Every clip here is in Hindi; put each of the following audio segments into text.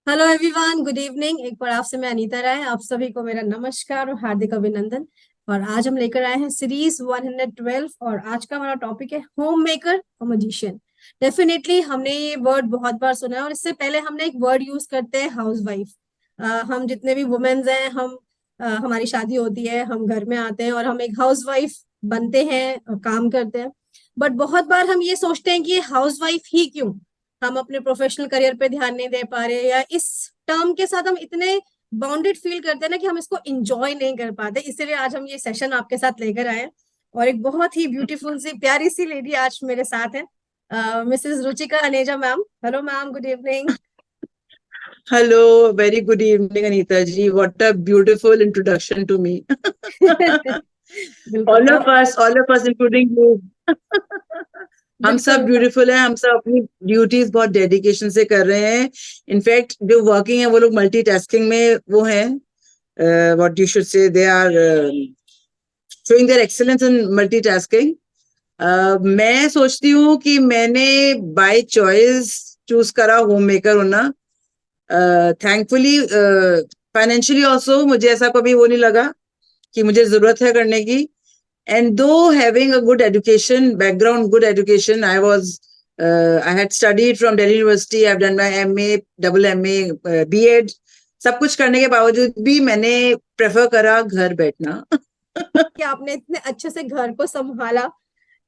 Hello everyone, good evening. एक बार आपसे मैं अनीता राय, आप सभी को मेरा नमस्कार और हार्दिक अभिनंदन। और आज हम लेकर आए हैं सीरीज 112 और आज का हमारा टॉपिक है होम मेकर और मजिशियन। डेफिनेटली हमने ये वर्ड बहुत बार सुना है और इससे पहले हमने एक वर्ड यूज करते हैं हाउस वाइफ। हम जितने भी वुमेन्स हैं, हमारी शादी होती है, हम घर में आते हैं और हम एक हाउस वाइफ बनते हैं और काम करते हैं। बट बहुत बार हम ये सोचते हैं कि हाउस वाइफ ही क्यों, हम अपने प्रोफेशनल करियर पे ध्यान नहीं दे पा रहे, या इस टर्म के साथ हम इतने बाउंडेड फील करते हैं ना कि हम इसको एंजॉय नहीं कर पाते। इसीलिए आज हम ये सेशन आपके साथ लेकर आए हैं और एक बहुत ही ब्यूटीफुल सी प्यारी सी लेडी आज मेरे साथ है, Mrs Ruchika Aneja ma'am. Hello ma'am, good evening. Hello, very good evening, Anita ji. What a beautiful introduction to me. बिल्कुल ma'am. all of us, including you. हम सब बिल्कुल ब्यूटीफुल हैं, हम सब अपनी ड्यूटीज बहुत डेडिकेशन से कर रहे हैं। इनफैक्ट जो वर्किंग है वो लोग मल्टीटास्किंग में वो हैं, what you should say, they are showing their excellence in multitasking. मैं सोचती हूँ कि मैंने बाय चॉइस चूज करा होम मेकर होना। थैंकफुली फाइनेंशियली ऑल्सो मुझे ऐसा कभी वो नहीं लगा कि मुझे जरूरत है करने की। And though having a good education background, good education, I had studied from Delhi university, I have done my MA, double MA, BEd, सब कुछ करने के बावजूद भी मैंने प्रेफर करा घर बैठना। कि आपने इतने अच्छे से घर को संभाला,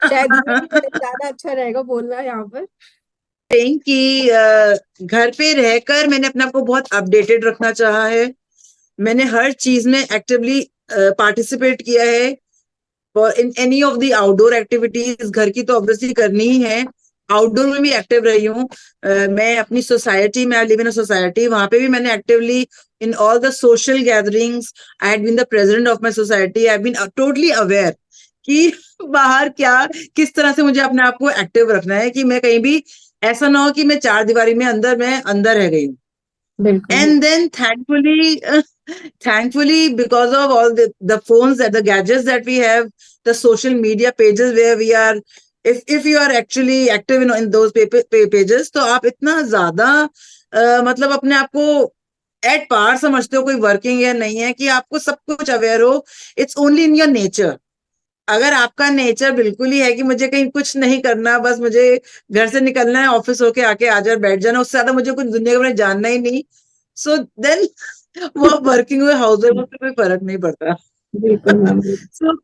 शायद ये ज्यादा अच्छा रहेगा बोलना यहाँ पर। कि घर पे रहकर मैंने अपने आप को बहुत अपडेटेड रखना चाहा है। मैंने हर चीज में एक्टिवली पार्टिसिपेट किया है। In any of the outdoor activities, घर की तो ऑब्वियसली करनी ही है, आउटडोर में भी एक्टिव रही हूँ। मैं अपनी सोसाइटी में, I live in a society, वहां पे भी मैंने actively in all the social gatherings, I had been the president of my society, I have been totally aware कि बाहर क्या, किस तरह से मुझे अपने आप को एक्टिव रखना है, कि मैं कहीं भी ऐसा ना हो कि मैं चार दीवारी में अंदर, मैं अंदर रह गई हूँ। बिल्कुल। And then thankfully, because of all the phones, that the gadgets that we have, the social media pages where we are, if you are actually active in those pages, तो आप इतना ज्यादा मतलब अपने आप को एट पार समझते हो, कोई वर्किंग या नहीं है, कि आपको सब कुछ अवेयर हो। It's only in your nature. अगर आपका नेचर बिल्कुल ही है कि मुझे कहीं कुछ नहीं करना, बस मुझे घर से निकलना है, ऑफिस होके आके आ जाए, बैठ जाना, उससे ज्यादा मुझे कुछ दुनिया के बारे में जानना ही नहीं, सो देन वो वर्किंग हुए हाउस वाइफ से कोई फर्क नहीं पड़ता। बिल्कुल मैम। सो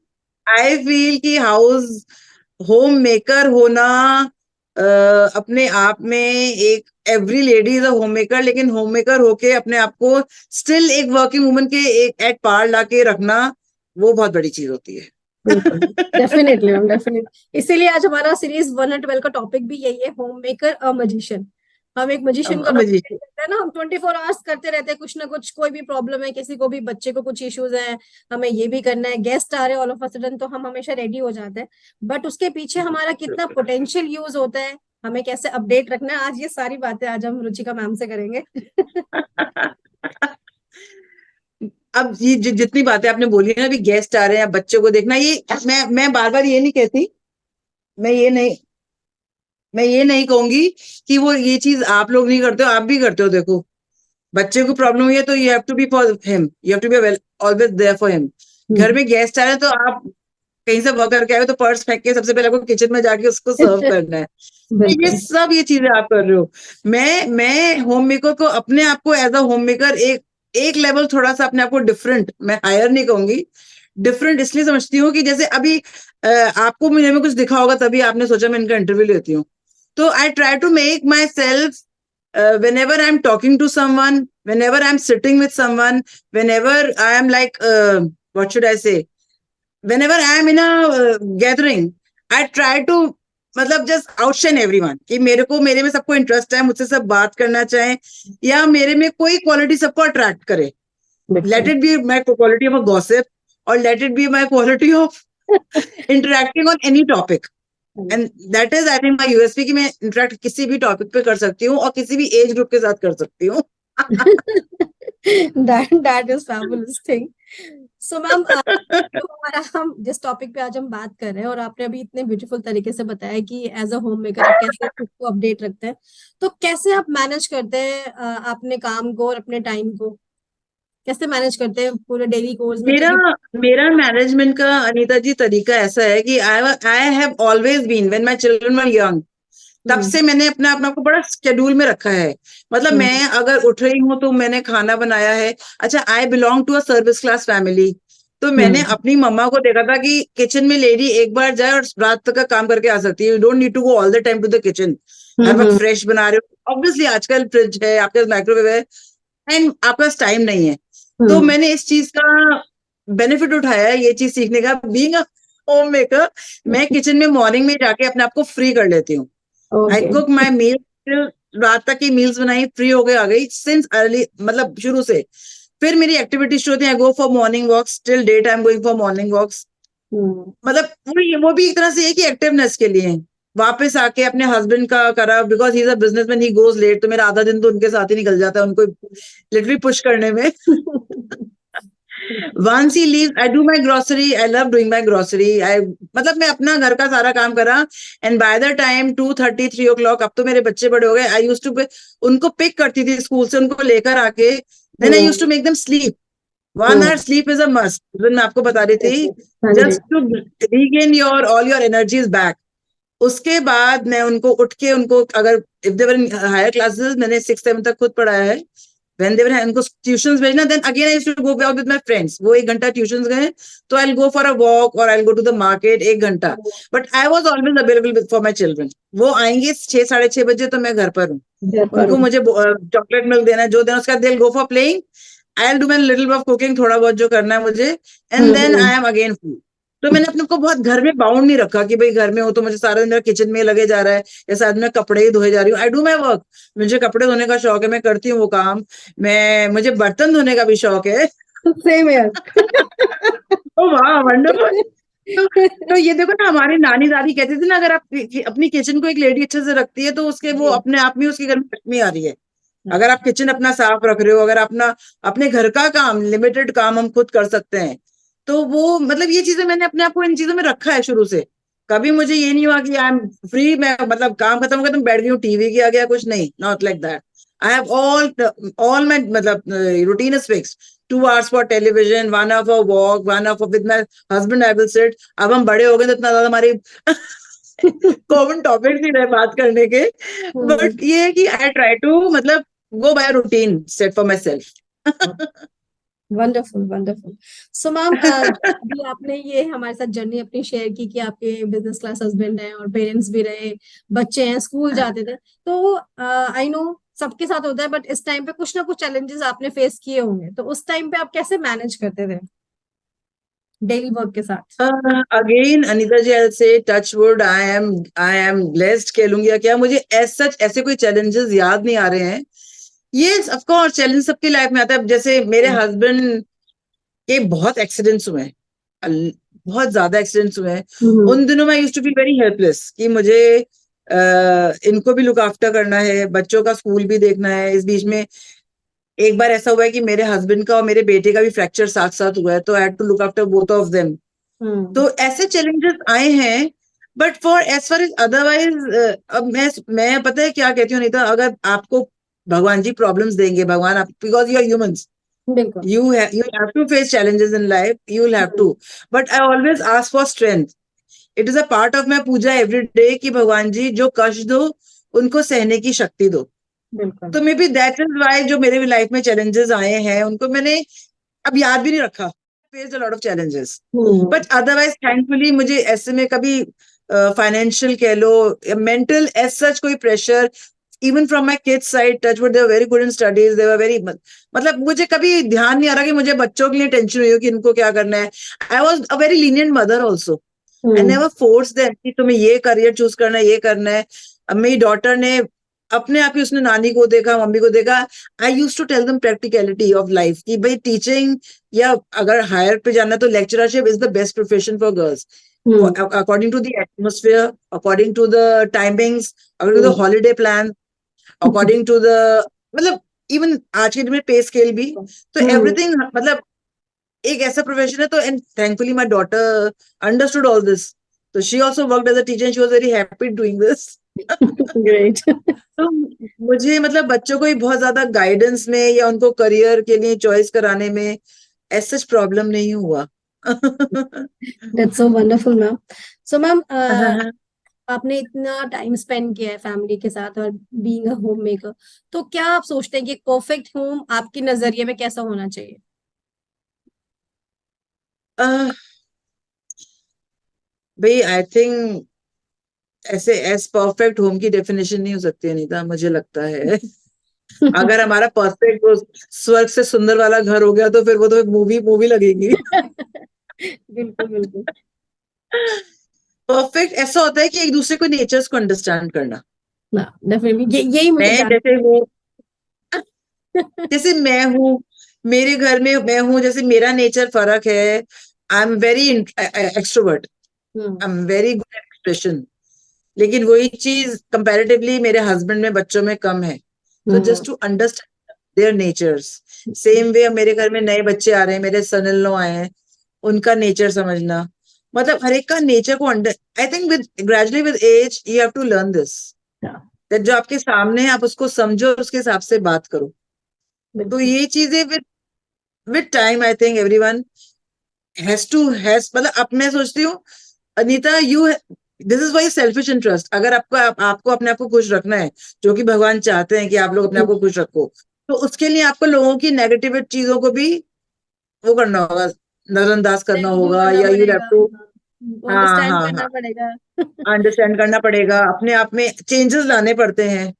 आई फील कि हाउस होम मेकर होना अपने आप में एक, every lady is a home maker, लेकिन होम मेकर होके अपने आप को स्टिल एक वर्किंग वुमन के एक एट पार लाके रखना, वो बहुत बड़ी चीज होती है। बिल्कुल, डेफिनेटली मैम, डेफिनेटली। इसीलिए आज हमारा सीरीज 112 का टॉपिक भी यही है, होम मेकर और मजिशियन। हम एक मजिशियन को जी। represent करते हैं ना, हम 24 आवर्स करते रहते हैं कुछ ना कुछ। कोई भी प्रॉब्लम है, किसी को भी बच्चे को कुछ इश्यूज है, हमें ये भी करना है, गेस्ट आ रहे हैं ऑल ऑफ अ सडन, तो हम हमेशा रेडी हो जाते हैं। बट उसके पीछे हमारा कितना पोटेंशियल यूज होता है, हमें कैसे अपडेट रखना है, आज ये सारी बातें आज हम रुचिका मैम से करेंगे। अब ये जितनी बातें आपने बोली है ना, अभी गेस्ट आ रहे हैं, बच्चों को देखना, ये मैं बार बार ये नहीं कहती, मैं ये नहीं मैं ये नहीं कहूंगी कि वो ये चीज आप लोग नहीं करते हो, आप भी करते हो। देखो, बच्चे को प्रॉब्लम हुई है तो you have to be for him, you have to be always there for him. घर में गेस्ट आ रहे हैं तो आप कहीं से वर्क करके आए हो तो पर्स फेंक के सबसे पहले आपको किचन में जाके उसको सर्व करना है। तो ये बिल्कुल। सब ये चीजें आप कर रहे हो। मैं होम मेकर को, अपने आप को एज अ होम मेकर, एक एक लेवल थोड़ा सा अपने आप को डिफरेंट, मैं हायर नहीं कहूंगी, डिफरेंट इसलिए समझती हूँ कि जैसे अभी आपको मेरे में कुछ दिखा होगा तभी आपने सोचा मैं इनका इंटरव्यू लेती हूँ। तो I try to make myself, whenever I'm talking to someone, whenever I'm sitting with someone, whenever I am like, what should I say? Whenever I am in a gathering, I try to मतलब जस्ट आउटशाइन एवरीवन, कि मेरे को, मेरे में सबको इंटरेस्ट है, मुझसे सब बात करना चाहे, या मेरे में कोई क्वालिटी सबको अट्रैक्ट करे। Let it be my quality of a gossip, और let it be my quality of interacting on any topic. And that is, I think, my USP, कि मैं इंटरेक्ट किसी भी टॉपिक पे कर सकती हूँ और किसी भी एज ग्रुप के साथ कर सकती हूँ। that is fabulous thing. So ma'am, तो हमारा हम जिस टॉपिक पे आज हम बात कर रहे हैं, और आपने अभी इतने ब्यूटीफुल तरीके से बताया कि एज अ होम मेकर आप कैसे खुद को अपडेट रखते हैं, तो कैसे आप मैनेज करते हैं अपने काम को और अपने टाइम को, कैसे मैनेज करते हैं पूरे डेली कोर्स में, मेरा क्योंकि मेरा मैनेजमेंट का अनीता जी तरीका ऐसा है कि I have always been when my children were young, तब हम्म से मैंने अपने आप को बड़ा शेड्यूल में रखा है। मतलब हम्म मैं अगर उठ रही हूँ तो मैंने खाना बनाया है। अच्छा, I belong to a service class family, तो मैंने हम्म अपनी मम्मा को देखा था कि किचन में लेडी एक बार जाए और रात तक का काम करके आ सकती है। You don't need to go all the time to the kitchen, हर वक्त हम्म फ्रेश बना रहे हो। ऑब्वियसली आजकल फ्रिज है, आपके पास माइक्रोवेव है, एंड आपके पास टाइम नहीं है। तो हम्म मैंने इस चीज का बेनिफिट उठाया है, ये चीज सीखने का, बीइंग अ होम मेकर। मैं किचन में मॉर्निंग में जाके अपने आप को फ्री कर लेती हूँ। आई ओके। कुक माई मील, रात तक की मील्स बनाई, फ्री हो गए, आ गई सिंस अर्ली, मतलब शुरू से। फिर मेरी एक्टिविटीज शुरू होती है, I go for morning walks, till date I am going for morning walks. Hmm मतलब वो भी एक तरह से है कि एक्टिवनेस के लिए। वापस आके अपने हस्बैंड का करा, because he is a businessman, he goes late, तो मेरा आधा दिन तो उनके साथ ही निकल जाता है, उनको लिटरली पुश करने में। Once he leaves, I do my grocery. I love doing my grocery. मतलब मैं अपना घर का सारा काम करा, and by the time 2:30 3 o'clock, अब तो मेरे बच्चे बड़े हो गए, आई यूज टू उनको पिक करती थी स्कूल से, उनको लेकर आके then I use to hmm make them sleep. 1 hour hmm sleep is a must, मैं आपको बता रही थी, हाँ जी। Just to regain your all your energies back. उसके बाद मैं उनको उठ के, उनको अगर if they're in higher classes, मैंने 6 7 तक खुद पढ़ाया है, when they were उनको ट्यूशंस भेजना, then again I used to go out with my friends, वो 1 घंटा ट्यूशंस गए तो I'll go for a walk or I'll go to the market 1 घंटा। But I was always available for my children. वो आएंगे 6 साढ़े 6 बजे तो मैं घर पर हूँ, घर पर उनको हूँ। मुझे चॉकलेट मिल्क देना है, जो देना, उसका दिल go for playing, I will do my little of cooking, थोड़ा बहुत जो करना है मुझे, and then hmm I am again free. तो मैंने अपने को बहुत घर में बाउंड नहीं रखा कि भाई घर में हो तो मुझे सारा दिन मेरा किचन में लगे जा रहा है, या शायद मैं कपड़े ही धोए जा रही हूँ। आई डू माई वर्क, मुझे कपड़े धोने का शौक है, मैं करती हूँ वो काम। मुझे बर्तन धोने का भी शौक है। सेम यार। ओ वाह, वंडरफुल। तो, तो ये देखो ना, हमारी नानी दादी कहती थी ना, अगर आप अपनी किचन को एक लेडी अच्छे से रखती है तो उसके वो जी। अपने आप में उसके घर में लक्ष्मी आ रही है। हाँ। अगर आप किचन अपना साफ रख रहे हो, अगर अपना अपने घर का काम, लिमिटेड काम हम खुद कर सकते हैं, तो वो मतलब ये चीजें मैंने अपने आप को इन चीजों में रखा है शुरू से। कभी मुझे ये नहीं हुआ कि आई एम फ्री, मैं मतलब काम खत्म हो गया तुम बैठ गई हूँ टीवी के आगे या कुछ नहीं, not like that. I have all my मतलब routine is fixed. 2 hours for television, 1 hour for walk, 1 hour for with my husband, I will sit. अब हम बड़े हो गए तो इतना ज्यादा हमारी कॉमन टॉपिक्स ही रहे बात करने के। बट ये है कि आई ट्राई टू मतलब go by routine set for myself. Wonderful wonderful. So ma'am, अभी आपने ये हमारे साथ जर्नी अपनी शेयर की कि आपके बिजनेस क्लास हस्बैंड हैं और पेरेंट्स भी रहे, बच्चे हैं, स्कूल जाते थे, तो आई नो सबके साथ होता है, बट इस टाइम पे कुछ ना कुछ चैलेंजेस आपने फेस किए होंगे, तो उस टाइम पे आप कैसे मैनेज करते थे डेली वर्क के साथ? अगेन अनिता जी, आई से touch wood, I am blessed कह लूंगी या क्या, मुझे ऐसे कोई चैलेंजेस याद नहीं आ रहे हैं। ये ऑफ कोर्स चैलेंज सबकी लाइफ में आता है। जैसे मेरे हस्बैंड के बहुत एक्सीडेंट्स हुए हैं, बहुत ज्यादा एक्सीडेंट्स हुए हैं। हम्म उन दिनों में I used to be very helpless कि मुझे इनको भी लुक आफ्टर करना है, बच्चों का स्कूल भी देखना है। इस बीच में एक बार ऐसा हुआ है कि मेरे हस्बैंड का और मेरे बेटे का भी फ्रैक्चर साथ साथ हुआ है, तो I had to look after both of them. Hmm तो ऐसे चैलेंजेस आए हैं। But for as far as otherwise, अब मैं पता है क्या कहती हूँ नीता, अगर आपको भगवान जी प्रॉब्लम्स देंगे, भगवान आप, बिकॉज यू आर ह्यूमंस, बिल्कुल। you have to face challenges in life, you will have to, hmm, but I always ask for strength. It is a part of my puja every day कि भगवान जी जो कष्ट दो उनको सहने की शक्ति दो। बिल्कुल। तो maybe that is why जो मेरे भी लाइफ में चैलेंजेस आए हैं उनको मैंने अब याद भी नहीं रखा। Faced a lot of challenges, hmm but otherwise thankfully मुझे ऐसे में कभी फाइनेंशियल कह लो, मेंटल एज सच कोई pressure, even from my kids side, touch wood, they were very good in studies, they were very, मतलब मुझे कभी ध्यान नहीं आ रहा कि मुझे बच्चों के लिए टेंशन हुई हो कि इनको क्या करना है। I was a very lenient mother also, I hmm never force them कि तुम्हें ये करियर चूज करना है, ये करना है। अब मेरी डॉटर ने अपने आप ही, उसने नानी को देखा, मम्मी को देखा। I use to tell them practicality of life कि भाई टीचिंग या अगर हायर पे जाना है तो lectureship is the best profession for girls, hmm according to the atmosphere, according to the timings, according to the hmm holiday plan, according to the, मतलब इवन आज के दिन में पे स्केल भी, तो हम्म एवरीथिंग मतलब एक ऐसा प्रोफेशन है, तो and thankfully my daughter understood all this, तो she also worked as a teacher, she was very happy doing this. Great. तो मुझे मतलब बच्चों को ही बहुत ज्यादा गाइडेंस में या उनको करियर के लिए चॉइस कराने में ऐसा प्रॉब्लम नहीं हुआ। That's so wonderful ma'am. So ma'am, आपने इतना टाइम स्पेंड किया है फैमिली के साथ और बीइंग अ होम मेकर, तो क्या आप सोचते हैं कि परफेक्ट होम आपके नजरिए में कैसा होना चाहिए? भाई आई थिंक ऐसे एस परफेक्ट होम की डेफिनेशन नहीं हो सकती अनीता, मुझे लगता है। अगर हमारा परफेक्ट वो स्वर्ग से सुंदर वाला घर हो गया तो फिर वो तो मूवी मूवी लगेगी। बिल्कुल बिल्कुल। परफेक्ट ऐसा होता है कि एक दूसरे को नेचर्स को अंडरस्टैंड करना। ना, डेफिनेटली यही मुझे मैं जानना जैसे हूँ, है। जैसे मैं हूँ, मेरे घर में मैं हूँ, जैसे मेरा नेचर फर्क है। आई am very extrovert, I am very good at expression, लेकिन वही चीज कंपैरेटिवली मेरे हस्बैंड में, बच्चों में कम है। तो just to understand their natures, same way मेरे घर में नए बच्चे आ रहे हैं, मेरे सन इन लॉ आए हैं, उनका नेचर समझना, मतलब हर एक का नेचर को under, I think with gradually with age you have to learn this, that जो आपके सामने है आप उसको समझो और उसके हिसाब से बात करो। तो ये चीजें with time I think everyone has to has, मतलब अब मैं सोचती हूँ Anita, you this is why selfish interest, अगर आपको अपने आप को खुश रखना है, जो कि भगवान चाहते हैं कि आप लोग अपने आप को खुश रखो, तो उसके लिए आपको लोगों की नेगेटिव चीजों को भी वो करना होगा, नजरअंदाज करना लेट गो होगा, करना या यू हैव पड़ेगा, टू, हाँ अंडरस्टैंड हाँ हाँ, करना पड़ेगा। अंडरस्टैंड करना पड़ेगा, अपने आप में चेंजेस लाने पड़ते हैं,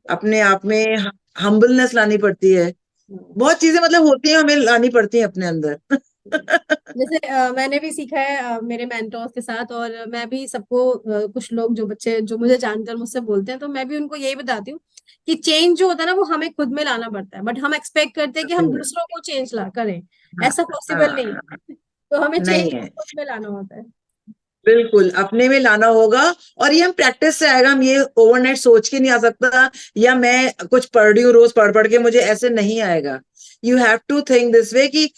अपने आप में हम्बलनेस लानी पड़ती है, बहुत चीजें मतलब होती हैं, हमें लानी पड़ती हैं अपने अंदर। जैसे मैंने भी सीखा है मेरे मेंटोर्स के साथ, और मैं भी सबको कुछ लोग जो बच्चे जो मुझे जानकर मुझसे बोलते हैं, तो मैं भी उनको यही बताती हूँ कि चेंज जो होता है ना वो हमें खुद में लाना पड़ता है, बट हम एक्सपेक्ट करते हैं कि हम दूसरों को चेंज ला करें। हाँ ऐसा पॉसिबल नहीं हाँ, है। तो हमें नहीं चेंज है, खुद में लाना होता है। बिल्कुल अपने में लाना होगा, और ये हम प्रैक्टिस से आएगा, हम ये ओवरनाइट सोच के नहीं आ सकता, या मैं कुछ पढ़ रही हूँ रोज पढ़ पढ़ के मुझे ऐसे नहीं आएगा। You have to think this way कि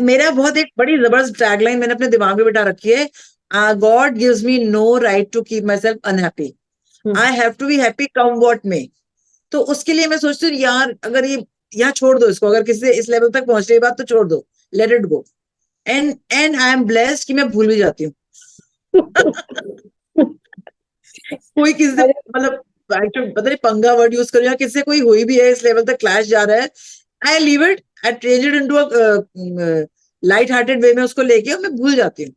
मेरा बहुत एक बड़ी जबरदस्त टैगलाइन मैंने अपने दिमाग में बिठा रखी है, God gives me no right to keep myself unhappy, I have to be happy come what में। तो उसके लिए मैं सोचती हूँ यार, अगर ये यहाँ छोड़ दो इसको, अगर किसी से इस लेवल तक पहुंच रही बात तो छोड़ दो, let it go, and I am blessed कि मैं भूल भी जाती हूँ। कोई किसी से अरे, मतलब actually पता नहीं पंगा वर्ड यूज करूं या किसी से कोई हुई भी है, इस लेवल तक क्लैश जा रहा है, I leave it, I change it into a light hearted way में उसको लेके, और मैं भूल जाती हूँ।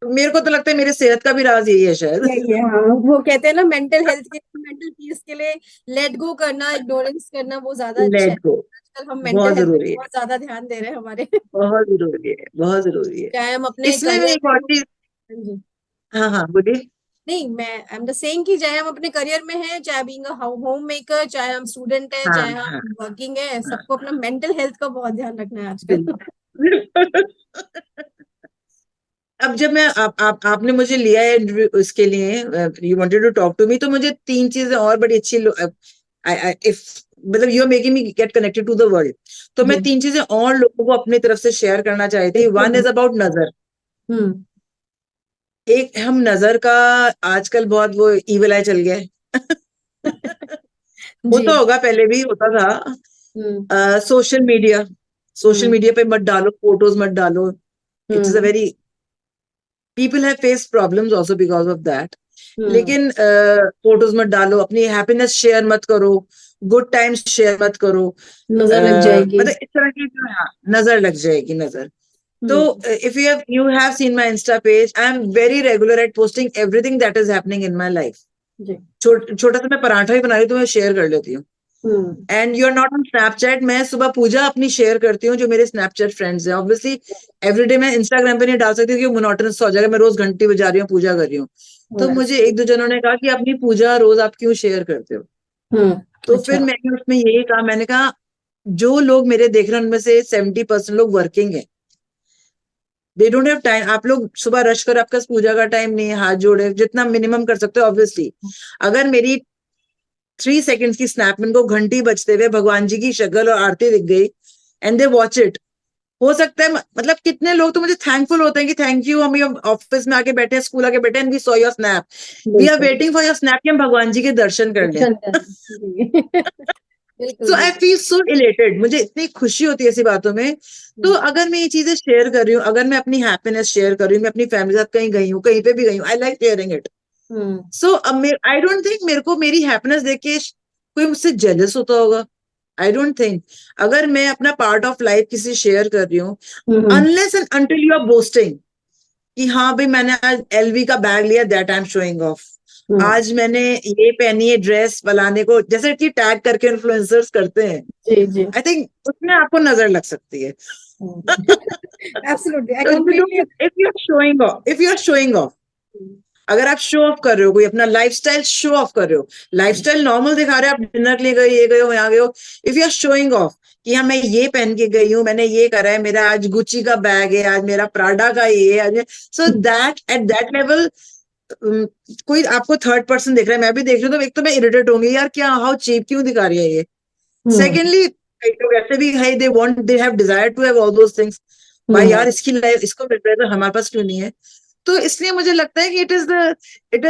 मेरे को तो लगता है मेरे सेहत का भी राज यही है शायद। यही है, हाँ। वो कहते हैं ना, मेंटल हेल्थ के, मेंटल पीस के लिए लेट गो करना, इग्नोरेंस करना वो ज्यादा अच्छा है। लेट गो आजकल हम मेंटल बहुत हेल्थ पे जरूरी है, बहुत ज्यादा ध्यान दे रहे हैं हमारे। बहुत जरूरी है, बहुत जरूरी है। चाहे हम अपने इसमें मैं करियर एक में और हो। चीज, हाँ जी। हाँ हाँ बोलिए। नहीं, मैं आई एम द सेइंग कि चाहे हम अपने करियर में हैं, चाहे बीइंग अ होम मेकर, चाहे हम स्टूडेंट हैं, हाँ चाहे हाँ हम वर्किंग है, हाँ, सबको अपना मेंटल हेल्थ का बहुत ध्यान रखना है आजकल। बिल्कुल। अब जब मैं आपने मुझे लिया है इसके लिए, you wanted to talk to me, तो मुझे तीन चीजें और बड़ी अच्छी, इफ मतलब you are making me get connected to the world, तो मैं जी। तीन चीजें और लोगों को अपनी तरफ से शेयर करना चाहती थी। वन बिल्कुल। इज अबाउट नजर। हम्म। एक हम नजर का, आजकल बहुत वो ईविल आई चल गया है। जी। होता होगा, पहले भी होता हम्म। था। Social media, social hmm. Media पे मत डालो, फोटोज मत डालो, it is a hmm. Very, people have face problems also because of that. Hmm. लेकिन फोटोज मत डालो, अपनी हैप्पीनेस शेयर मत करो, गुड टाइम्स शेयर मत करो, नजर लग जाएगी। मतलब इस तरह की जो, हाँ, नजर लग जाएगी, नजर। तो hmm. If you have seen my insta page, I am very regular at posting everything that is happening in my life. जी। छोटा सा मैं पराठा ही बना रही हूँ तो मैं शेयर कर लेती हूँ। Hmm. And you are not on Snapchat, मैं सुबह पूजा अपनी शेयर करती हूँ जो मेरे स्नैपचैट फ्रेंड्स हैं, ऑब्वियसली एवरीडे मैं इंस्टाग्राम पे नहीं डाल सकती क्योंकि मोनोटोनस हो जाएगा, मैं रोज घंटी बजा रही हूँ, पूजा कर रही हूँ। तो मुझे एक दो जनों ने कहा कि अपनी पूजा रोज आप क्यों शेयर करते हो, तो अच्छा। फिर मैंने उसमें यही कहा, मैंने कहा जो लोग मेरे देख रहे हैं उनमें से 70% लोग वर्किंग है, दे डोंट हैव टाइम। आप लोग सुबह रश कर, आपका पूजा का टाइम नहीं है, हाथ जोड़े जितना मिनिमम कर सकते हो ऑब्वियसली। अगर मेरी 3 सेकेंड्स की स्नैप में इनको घंटी बजते हुए भगवान जी की शक्ल और आरती दिख गई, एंड दे वॉच इट, हो सकता है मतलब कितने लोग तो मुझे थैंकफुल होते हैं कि थैंक यू, हम ऑफिस में आके बैठे हैं, स्कूल आके बैठे हैं, and we saw your snap, we are बिल्कुल। वेटिंग फॉर योर स्नैप कि हम भगवान जी के दर्शन कर लें। दर्शन करें जी। बिल्कुल सो आई बिल्कुल। फील सो इलेटेड, मुझे इतनी खुशी होती है ऐसी बातों में। तो अगर मैं ये चीजें शेयर कर रही हूँ, अगर मैं अपनी हैप्पीनेस शेयर कर रही हूँ, मैं अपनी फैमिली के साथ कहीं गई हूँ, कहीं पे भी गई हूँ, I like sharing it. Hmm so I don't think मेरे को मेरी हैप्पीनेस देख के कोई मुझसे जेलस होता होगा। I don't think. अगर मैं अपना पार्ट ऑफ लाइफ किसी शेयर कर रही हूँ, hmm unless and until you are boasting कि हाँ भाई मैंने आज एलवी का बैग लिया, that I am showing off, hmm, आज मैंने ये पहनी है ड्रेस फलाने को, जैसे कि टैग करके इन्फ्लुएंसर्स करते हैं, जी जी। आई थिंक उसमें आपको नजर लग सकती है। Absolutely, I So completely. if you're showing off, if you're showing off, अगर आप शो ऑफ कर रहे हो, कोई अपना लाइफस्टाइल शो ऑफ कर रहे हो, लाइफस्टाइल नॉर्मल दिखा रहे हो, आप डिनर के लिए गए, ये गए हो, यहाँ गए हो, if you are showing off कि हाँ मैं ये पहन के गई हूँ, मैंने ये करा है, मेरा आज गुची का बैग है, आज मेरा प्राडा का ये है, आज, so that at that level कोई आपको थर्ड पर्सन देख रहा है, मैं भी देख रही हूँ, तो एक तो मैं इरिटेट होंगी, यार क्या हाउ चीप क्यों दिखा रही है ये। हम्म सेकेंडली कई लोग ऐसे भी है, they want, they have desire to have all those things, भाई हम्म यार इसकी लाइफ इसको मिल रहा है तो हमारे पास क्यों नहीं है। तो इसलिए मुझे लगता है कि it is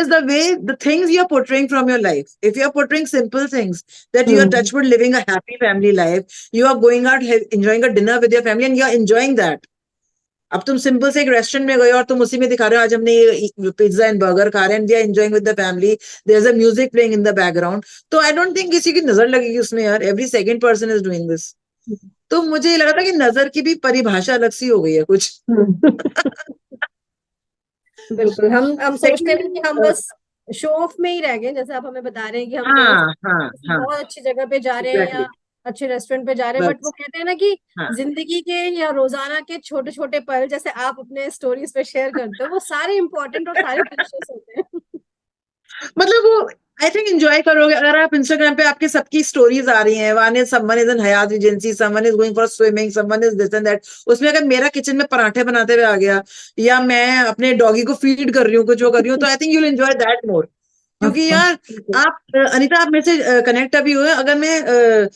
the way the things you are portraying from your life, if you are portraying simple things that you are hmm touch wood living a happy family life, you are going out enjoying a dinner with your family and you are enjoying that. अब तुम सिंपल से एक रेस्टोरेंट में गए और तुम उसी में दिखा रहे हो, आज हमने ये पिज्जा एंड बर्गर खा रहे हैं, we are enjoying with the family, there is a music playing in the background, तो आई डोंट थिंक किसी की नजर लगेगी उसमें, यार every second person is doing this. तो मुझे ये लगा था कि नजर की भी परिभाषा अलग सी हो गई है कुछ। हम्म। बिल्कुल, हम सोचते हैं कि हम सेकंडली बस शो ऑफ में ही रह गए, जैसे आप हमें बता रहे हैं कि हम कहीं हाँ हाँ किसी हाँ, बहुत अच्छी जगह पे जा रहे हैं या एग्जैक्टली, अच्छे रेस्टोरेंट पे जा रहे हैं, बट वो बस कहते हैं ना कि हाँ। जिंदगी के या रोजाना के छोटे छोटे पल, जैसे आप अपने स्टोरीज पे शेयर करते हो, वो सारे इंपॉर्टेंट और सारे प्रीशियस होते हैं। मतलब वो आई थिंक एंजॉय करोगे अगर आप इंस्टाग्राम पे आपके सबकी स्टोरीज आ रही हैं, one is someone is in Hyatt agency, someone is going for swimming, someone is this and that, उसमें अगर मेरा किचन में पराठे बनाते हुए आ गया, या मैं अपने डॉगी को फीड कर रही हूँ, कुछ वो कर रही हूँ, तो I think you will enjoy that more. Of क्योंकि कोर्स। यार आप अनीता, आप मेरे से कनेक्ट अभी हुए, अगर मैं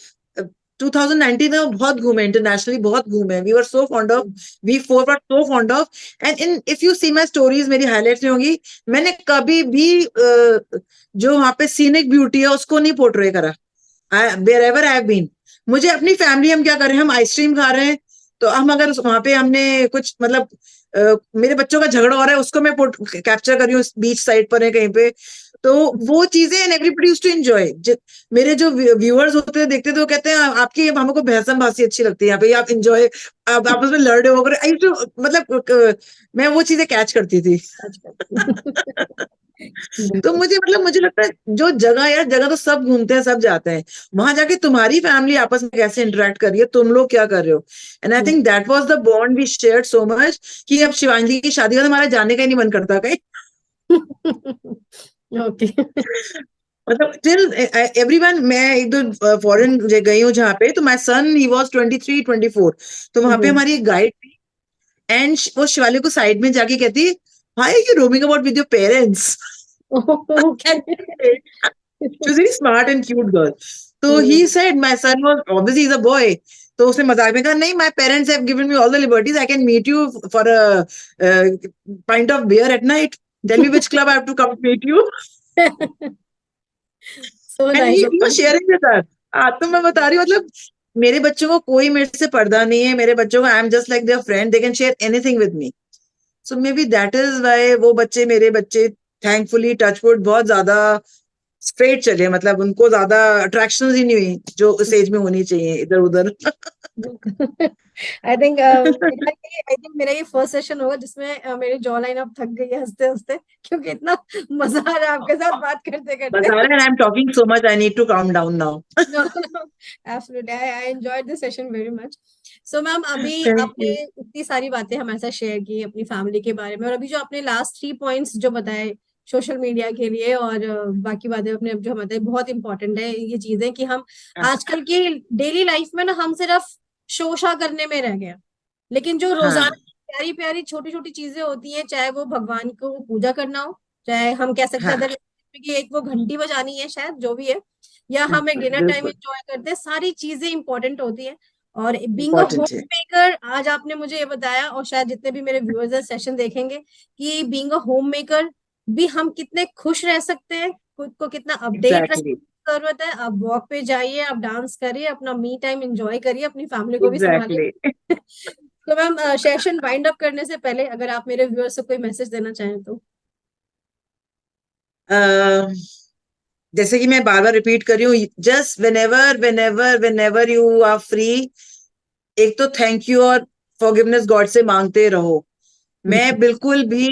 2019 में बहुत घूमे, इंटरनेशनली बहुत घूमे, we were so fond of, we for were so fond of, and in if you see my stories, मेरी हाईलाइट्स नहीं होंगी, मैंने कभी भी जो वहां पे सीनिक ब्यूटी है उसको नहीं पोर्ट्रे करा, wherever I have been. मुझे अपनी फैमिली, हम क्या कर रहे हैं, हम आइसक्रीम खा रहे हैं, तो हम अगर वहां पे हमने कुछ मतलब मेरे बच्चों का झगड़ा हो रहा है, उसको मैं कैप्चर कर रही हूँ, बीच साइड पर है कहीं पे, तो वो चीजें, and everybody used to enjoy. मेरे जो व्यूअर्स होते हैं, देखते, तो कहते हैं आपकी हमको भैसम भाषी अच्छी लगती है, यहाँ पे आप एंजॉय, आप आपस में लड़ रहे हो, आई टू मतलब मैं वो चीजें कैच करती थी। तो बिल्कुल। मुझे मतलब मुझे लगता है जो जगह, यार जगह तो सब घूमते हैं, सब जाते हैं, वहां जाके तुम्हारी फैमिली आपस में कैसे इंटरेक्ट कर रही है, तुम लोग क्या कर रहे हो, and I think that was the bond we shared so much कि अब शिवांगी की शादी का तो हमारा जाने का ही नहीं मन करता कहीं। ओके। मतलब टिल एवरीवन, मैं एक दो फॉरेन गई हूँ जहाँ पे, तो माय सन ही वाज 23 24, तो वहां पे हमारी एक गाइड थी, एंड वो शिवाली को साइड में जाके कहती, high you roaming about with your parents. Okay. She was very smart and cute girl. So he said, my son was obviously he's a boy. तो उसने मजाक में कहा, नहीं, my parents have given me all the liberties. I can meet you for a pint of beer at night. Tell me which club I have to come meet you. So And nice he of was sharing with us. तो मैं बता रही हूँ, मतलब मेरे बच्चों को कोई मेरे से पर्दा नहीं है, मेरे बच्चों को I am just like their friend, they can share anything with me. So maybe that is why वो बच्चे, मेरे बच्चे थैंकफुली टचवुड बहुत ज्यादा स्ट्रेट चले, मतलब उनको ज्यादा अट्रैक्शन ही नहीं हुई जो उस एज में होनी चाहिए इधर उधर। आई थिंक मेरा ये फर्स्ट सेशन होगा जिसमें मेरी जॉ लाइन अब थक गई है हंसते हंसते, क्योंकि इतना मजा आ रहा है आपके साथ बात करते करते। बता रहे हैं, I am talking so much, I need to calm down now. No, no, absolutely. I enjoyed the session very much. So ma'am, अभी थैंक आपने यू। इतनी सारी बातें हमारे साथ शेयर की अपनी फैमिली के बारे में, और अभी जो आपने लास्ट 3 पॉइंट्स जो बताए सोशल मीडिया के लिए, और बाकी बातें अपने जो हम बताए, बहुत इंपॉर्टेंट है ये चीजें कि हम आजकल की डेली लाइफ में ना हम सिर्फ शोशा करने में रह गए, लेकिन जो रोजाना हाँ प्यारी प्यारी छोटी छोटी चीजें होती हैं, चाहे वो भगवान को पूजा करना हो, चाहे हम कह सकते हैं हाँ, अदर कि एक वो घंटी बजानी है शायद, जो भी है, या हम एक डिनर टाइम बिल्कुल। एंजॉय करते हैं, सारी चीजें इंपॉर्टेंट होती हैं। और बीइंग अ होम इम्पोर्टेंट है। मेकर, आज आपने मुझे ये बताया, और शायद जितने भी मेरे व्यूअर्स सेशन देखेंगे, कि बीइंग अ होम मेकर भी हम कितने खुश रह सकते हैं, खुद को कितना अपडेट रखने एग्जैक्टली, की जरूरत है। आप वॉक पे जाइए, आप डांस करिए, अपना मी टाइम एंजॉय करिए, अपनी फैमिली को भी एग्जैक्टली। संभालिए। तो मैम, सेशन वाइंड अप करने से पहले अगर आप मेरे व्यूअर्स को कोई मैसेज देना चाहें तो। जैसे कि मैं बार बार रिपीट कर रही हूँ, just whenever you are free, एक तो थैंक यू और फॉरगिवनेस गॉड से मांगते रहो। मैं बिल्कुल भी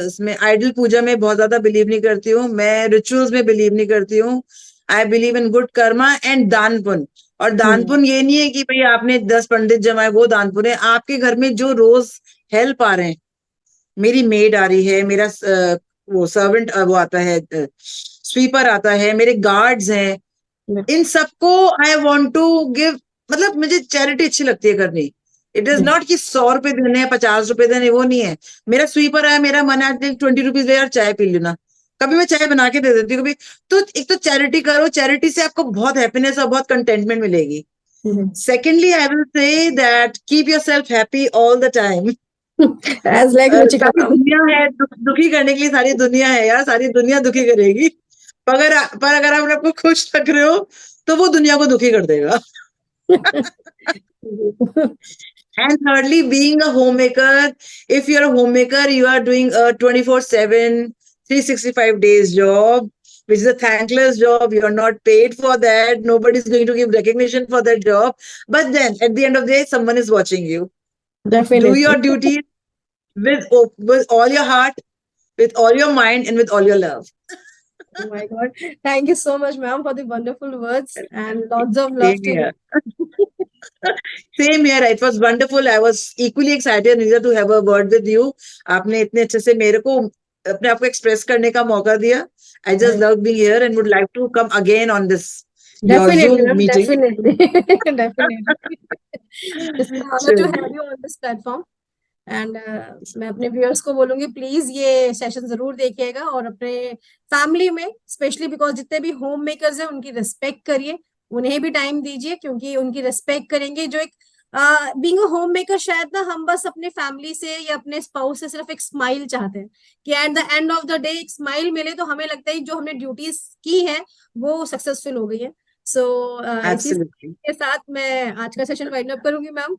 इसमें आइडल पूजा में बहुत ज्यादा बिलीव नहीं करती हूँ, मैं रिचुअल्स में बिलीव नहीं करती हूँ। I believe in good Karma and दान पुण्य। और दान पुण्य ये नहीं है कि भाई आपने 10 पंडित जमाए, वो दान पुण्य है। आपके घर में जो रोज हेल्प आ रहे हैं, मेरी मेड आ रही है, मेरा वो सर्वेंट वो आता है, स्वीपर आता है, मेरे गार्ड्स हैं, इन सबको आई वॉन्ट टू गिव। मतलब मुझे चैरिटी अच्छी लगती है करनी। इट इज नॉट कि 100 रुपए देने हैं, 50 रुपए देने, वो नहीं है। मेरा स्वीपर है, मेरा मन है 20 रुपीज दे यार चाय पी लेना, कभी मैं चाय बना के दे देती हूँ कभी। तो एक तो चैरिटी करो, चैरिटी से आपको बहुत हैप्पीनेस और बहुत कंटेंटमेंट मिलेगी। Secondly I will say that keep yourself happy all the time. As like Ruchika sorry ma'am. दुनिया है, दुखी करने के लिए सारी दुनिया है यार, सारी दुनिया दुखी करेगी। पर अगर आप अपने आपको खुश रख रहे हो तो वो दुनिया को दुखी कर देगा। And thirdly, being a homemaker, if you're a homemaker, you are doing a 24/7, 365 days job, which is a thankless job. You are not paid for that. Nobody's going to give recognition for that job. But then at the end of the day, someone is watching you. Do your Definitely. duty with all your heart, with all your mind, and with all your love. Oh my God. Thank you so much, ma'am, for the wonderful words and lots of love Same to here. you. Same here. It was wonderful. I was equally excited, Nita, to have a word with you. आपने इतने अच्छे से मेरे को अपने आप को एक्सप्रेस करने का मौका दिया. I just love being here and would like to come again on this your Definitely, Zoom ma'am. meeting. Definitely. Definitely. It's an honor to have you on this platform. And मैं अपने व्यूअर्स को बोलूंगी, प्लीज ये सेशन जरूर देखिएगा, और अपने फैमिली में स्पेशली, बिकॉज जितने भी होम मेकर्स हैं उनकी रिस्पेक्ट करिए, उन्हें भी टाइम दीजिए, क्योंकि उनकी रिस्पेक्ट करेंगे जो एक बीइंग अ होम मेकर, शायद ना हम बस अपने फैमिली से या अपने स्पाउस से सिर्फ एक स्माइल चाहते हैं, कि at the end of the day एक स्माइल मिले, तो हमें लगता है जो हमने ड्यूटीज की है वो सक्सेसफुल हो गई है। सो इसी Absolutely. के साथ मैं आज का सेशन वाइंड अप करूंगी ma'am.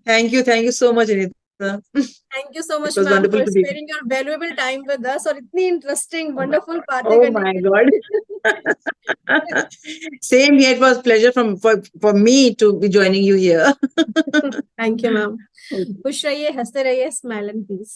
Thank you so much, Anita. Thank you so It much was ma'am wonderful for to be. Sparing your valuable time with us, और इतनी interesting Oh my wonderful God. बातें Oh करने my के God. लिए। Same here. It was pleasure for me to be joining you here. Thank you ma'am. खुश रहिए, हंसते रहिए, स्माइल एंड पीस।